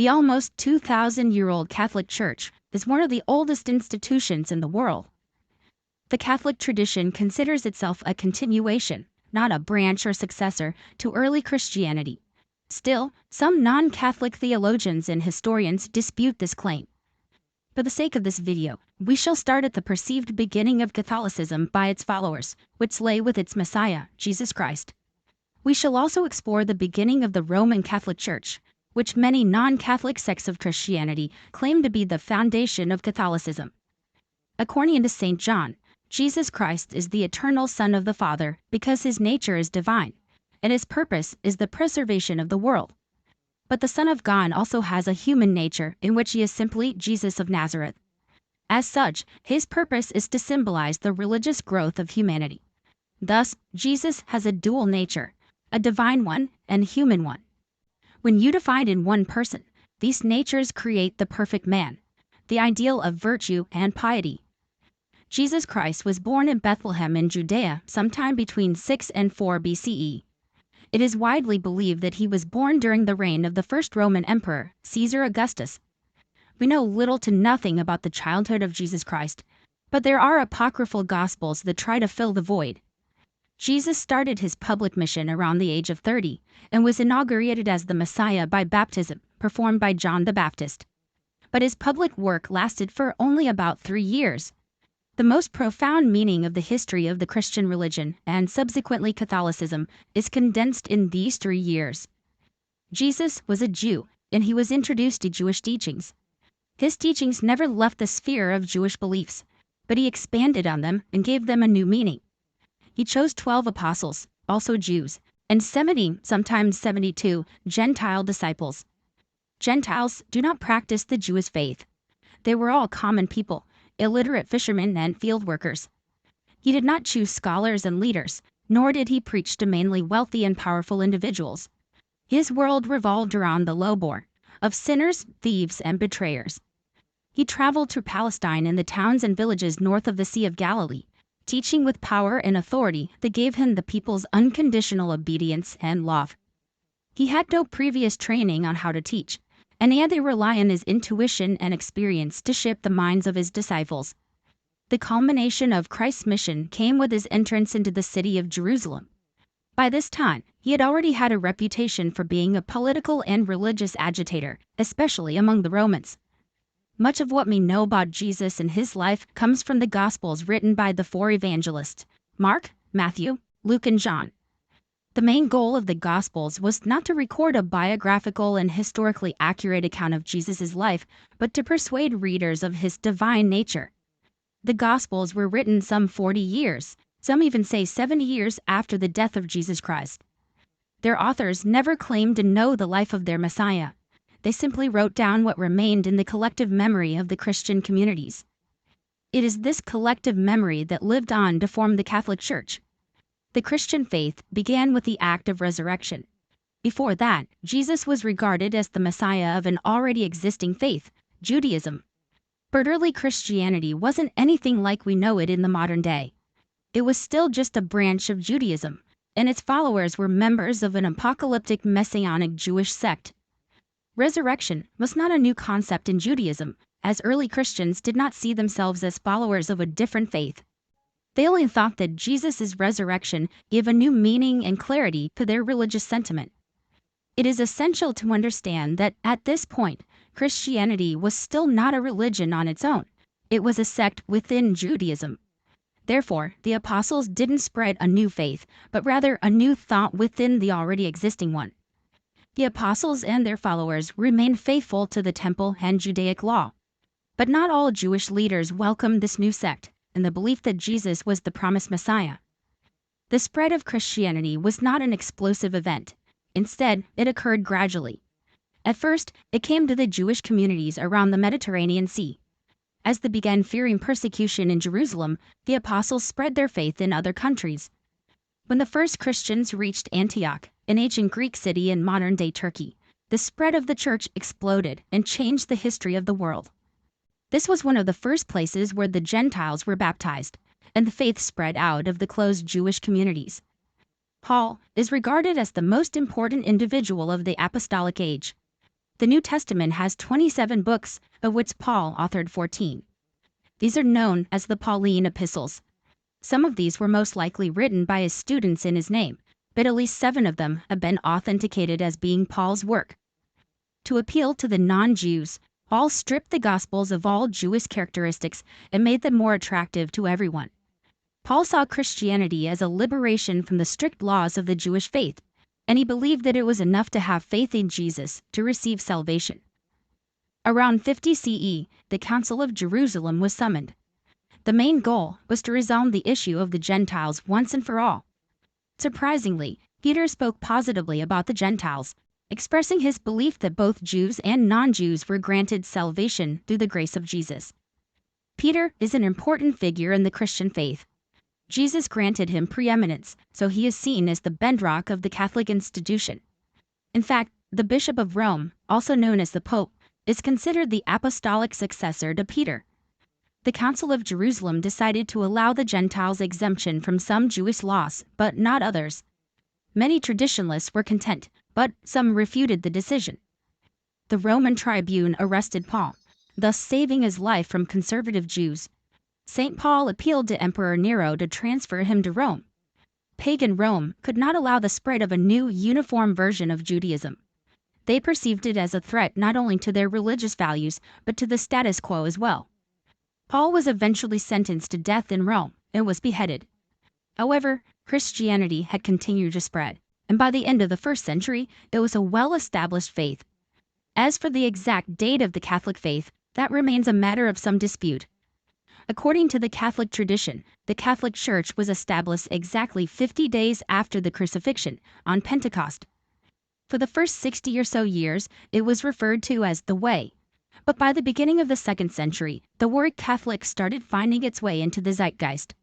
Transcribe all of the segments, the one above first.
The almost 2,000-year-old Catholic Church is one of the oldest institutions in the world. The Catholic tradition considers itself a continuation, not a branch or successor, to early Christianity. Still, some non-Catholic theologians and historians dispute this claim. For the sake of this video, we shall start at the perceived beginning of Catholicism by its followers, which lay with its Messiah, Jesus Christ. We shall also explore the beginning of the Roman Catholic Church, which many non-Catholic sects of Christianity claim to be the foundation of Catholicism. According to St. John, Jesus Christ is the eternal Son of the Father because his nature is divine, and his purpose is the preservation of the world. But the Son of God also has a human nature in which he is simply Jesus of Nazareth. As such, his purpose is to symbolize the religious growth of humanity. Thus, Jesus has a dual nature, a divine one and a human one. When unified in one person, these natures create the perfect man, the ideal of virtue and piety. Jesus Christ was born in Bethlehem in Judea sometime between 6 and 4 BCE. It is widely believed that he was born during the reign of the first Roman emperor, Caesar Augustus. We know little to nothing about the childhood of Jesus Christ, but there are apocryphal gospels that try to fill the void. Jesus started his public mission around the age of 30 and was inaugurated as the Messiah by baptism, performed by John the Baptist. But his public work lasted for only about 3 years. The most profound meaning of the history of the Christian religion, and subsequently Catholicism, is condensed in these 3 years. Jesus was a Jew, and he was introduced to Jewish teachings. His teachings never left the sphere of Jewish beliefs, but he expanded on them and gave them a new meaning. He chose 12 apostles, also Jews, and 70, sometimes 72, Gentile disciples. Gentiles do not practice the Jewish faith. They were all common people, illiterate fishermen and field workers. He did not choose scholars and leaders, nor did he preach to mainly wealthy and powerful individuals. His world revolved around the lowborn, of sinners, thieves, and betrayers. He traveled through Palestine and the towns and villages north of the Sea of Galilee, teaching with power and authority that gave him the people's unconditional obedience and love. He had no previous training on how to teach, and he had to rely on his intuition and experience to shape the minds of his disciples. The culmination of Christ's mission came with his entrance into the city of Jerusalem. By this time, he had already had a reputation for being a political and religious agitator, especially among the Romans. Much of what we know about Jesus and his life comes from the Gospels written by the 4 evangelists, Mark, Matthew, Luke, and John. The main goal of the Gospels was not to record a biographical and historically accurate account of Jesus' life, but to persuade readers of his divine nature. The Gospels were written some 40 years, some even say 70 years after the death of Jesus Christ. Their authors never claimed to know the life of their Messiah. They simply wrote down what remained in the collective memory of the Christian communities. It is this collective memory that lived on to form the Catholic Church. The Christian faith began with the act of resurrection. Before that, Jesus was regarded as the Messiah of an already existing faith, Judaism. But early Christianity wasn't anything like we know it in the modern day. It was still just a branch of Judaism, and its followers were members of an apocalyptic messianic Jewish sect. Resurrection was not a new concept in Judaism, as early Christians did not see themselves as followers of a different faith. They only thought that Jesus' resurrection gave a new meaning and clarity to their religious sentiment. It is essential to understand that at this point, Christianity was still not a religion on its own. It was a sect within Judaism. Therefore, the apostles didn't spread a new faith, but rather a new thought within the already existing one. The apostles and their followers remained faithful to the temple and Judaic law. But not all Jewish leaders welcomed this new sect and the belief that Jesus was the promised Messiah. The spread of Christianity was not an explosive event. Instead, it occurred gradually. At first, it came to the Jewish communities around the Mediterranean Sea. As they began fearing persecution in Jerusalem, the apostles spread their faith in other countries. When the first Christians reached Antioch, an ancient Greek city in modern-day Turkey, the spread of the church exploded and changed the history of the world. This was one of the first places where the Gentiles were baptized, and the faith spread out of the closed Jewish communities. Paul is regarded as the most important individual of the apostolic age. The New Testament has 27 books, of which Paul authored 14. These are known as the Pauline epistles. Some of these were most likely written by his students in his name, but at least 7 of them have been authenticated as being Paul's work. To appeal to the non-Jews, Paul stripped the Gospels of all Jewish characteristics and made them more attractive to everyone. Paul saw Christianity as a liberation from the strict laws of the Jewish faith, and he believed that it was enough to have faith in Jesus to receive salvation. Around 50 CE, the Council of Jerusalem was summoned. The main goal was to resolve the issue of the Gentiles once and for all. Surprisingly, Peter spoke positively about the Gentiles, expressing his belief that both Jews and non-Jews were granted salvation through the grace of Jesus. Peter is an important figure in the Christian faith. Jesus granted him preeminence, so he is seen as the bedrock of the Catholic institution. In fact, the Bishop of Rome, also known as the Pope, is considered the apostolic successor to Peter. The Council of Jerusalem decided to allow the Gentiles exemption from some Jewish laws, but not others. Many traditionalists were content, but some refuted the decision. The Roman tribune arrested Paul, thus saving his life from conservative Jews. St. Paul appealed to Emperor Nero to transfer him to Rome. Pagan Rome could not allow the spread of a new uniform version of Judaism. They perceived it as a threat not only to their religious values, but to the status quo as well. Paul was eventually sentenced to death in Rome and was beheaded. However, Christianity had continued to spread, and by the end of the 1st century, it was a well-established faith. As for the exact date of the Catholic faith, that remains a matter of some dispute. According to the Catholic tradition, the Catholic Church was established exactly 50 days after the crucifixion, on Pentecost. For the first 60 or so years, it was referred to as the Way. But by the beginning of the 2nd century, the word Catholic started finding its way into the zeitgeist.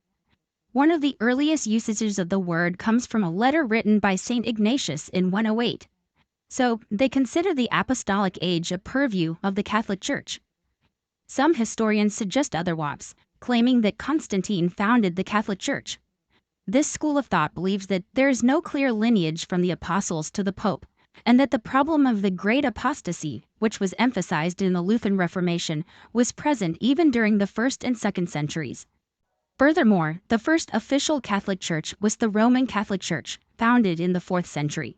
One of the earliest usages of the word comes from a letter written by St. Ignatius in 108. So, they consider the apostolic age a purview of the Catholic Church. Some historians suggest otherwise, claiming that Constantine founded the Catholic Church. This school of thought believes that there is no clear lineage from the apostles to the Pope, and that the problem of the Great Apostasy, which was emphasized in the Lutheran Reformation, was present even during the 1st and 2nd centuries. Furthermore, the first official Catholic Church was the Roman Catholic Church, founded in the 4th century.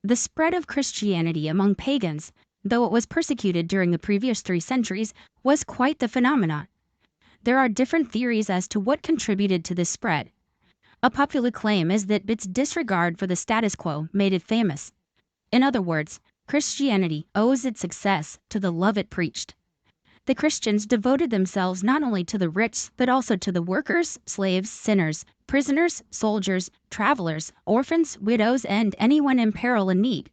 The spread of Christianity among pagans, though it was persecuted during the previous 3 centuries, was quite the phenomenon. There are different theories as to what contributed to this spread. A popular claim is that its disregard for the status quo made it famous. In other words, Christianity owes its success to the love it preached. The Christians devoted themselves not only to the rich, but also to the workers, slaves, sinners, prisoners, soldiers, travelers, orphans, widows, and anyone in peril and need.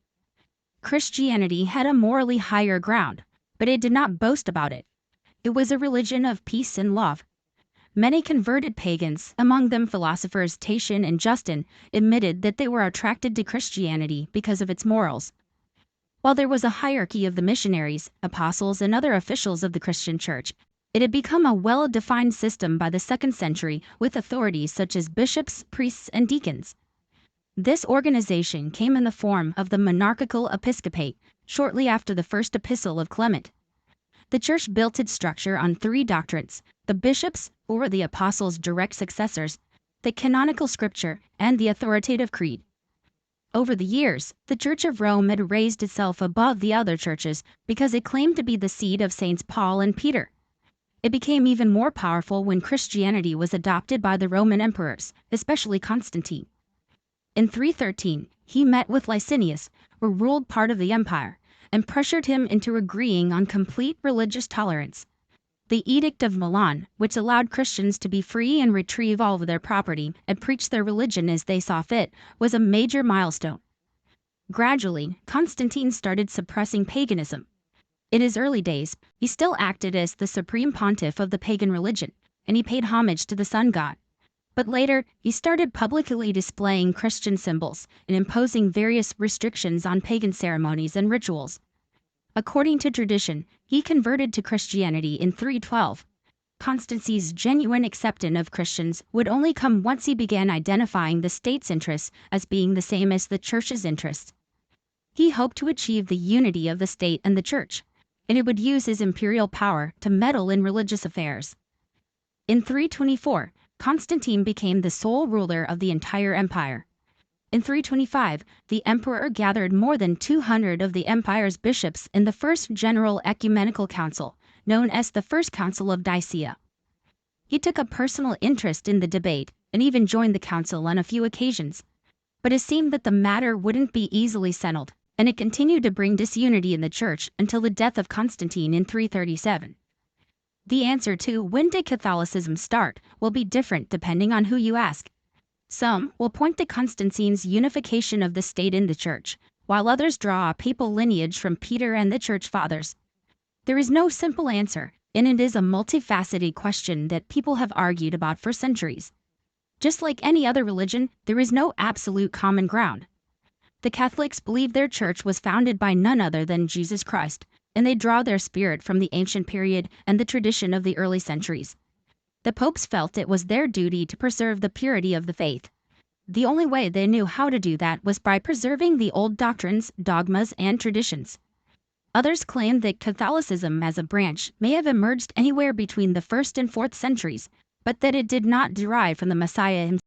Christianity had a morally higher ground, but it did not boast about it. It was a religion of peace and love. Many converted pagans, among them philosophers Tatian and Justin, admitted that they were attracted to Christianity because of its morals. While there was a hierarchy of the missionaries, apostles, and other officials of the Christian Church, it had become a well-defined system by the 2nd century with authorities such as bishops, priests, and deacons. This organization came in the form of the monarchical episcopate, shortly after the first epistle of Clement. The Church built its structure on 3 doctrines: the bishops, or the apostles' direct successors, the canonical scripture, and the authoritative creed. Over the years, the Church of Rome had raised itself above the other churches because it claimed to be the seed of Saints Paul and Peter. It became even more powerful when Christianity was adopted by the Roman emperors, especially Constantine. In 313, he met with Licinius, who ruled part of the empire, and pressured him into agreeing on complete religious tolerance. The Edict of Milan, which allowed Christians to be free and retrieve all of their property and preach their religion as they saw fit, was a major milestone. Gradually, Constantine started suppressing paganism. In his early days, he still acted as the supreme pontiff of the pagan religion, and he paid homage to the sun god. But later, he started publicly displaying Christian symbols and imposing various restrictions on pagan ceremonies and rituals. According to tradition, he converted to Christianity in 312. Constantine's genuine acceptance of Christians would only come once he began identifying the state's interests as being the same as the church's interests. He hoped to achieve the unity of the state and the church, and it would use his imperial power to meddle in religious affairs. In 324, Constantine became the sole ruler of the entire empire. In 325, the emperor gathered more than 200 of the empire's bishops in the First General Ecumenical Council, known as the First Council of Nicaea. He took a personal interest in the debate and even joined the council on a few occasions. But it seemed that the matter wouldn't be easily settled, and it continued to bring disunity in the church until the death of Constantine in 337. The answer to when did Catholicism start will be different depending on who you ask. Some will point to Constantine's unification of the state in the church, while others draw a papal lineage from Peter and the church fathers. There is no simple answer, and it is a multifaceted question that people have argued about for centuries. Just like any other religion, there is no absolute common ground. The Catholics believe their church was founded by none other than Jesus Christ, and they draw their spirit from the ancient period and the tradition of the early centuries. The popes felt it was their duty to preserve the purity of the faith. The only way they knew how to do that was by preserving the old doctrines, dogmas, and traditions. Others claim that Catholicism as a branch may have emerged anywhere between the 1st and 4th centuries, but that it did not derive from the Messiah himself.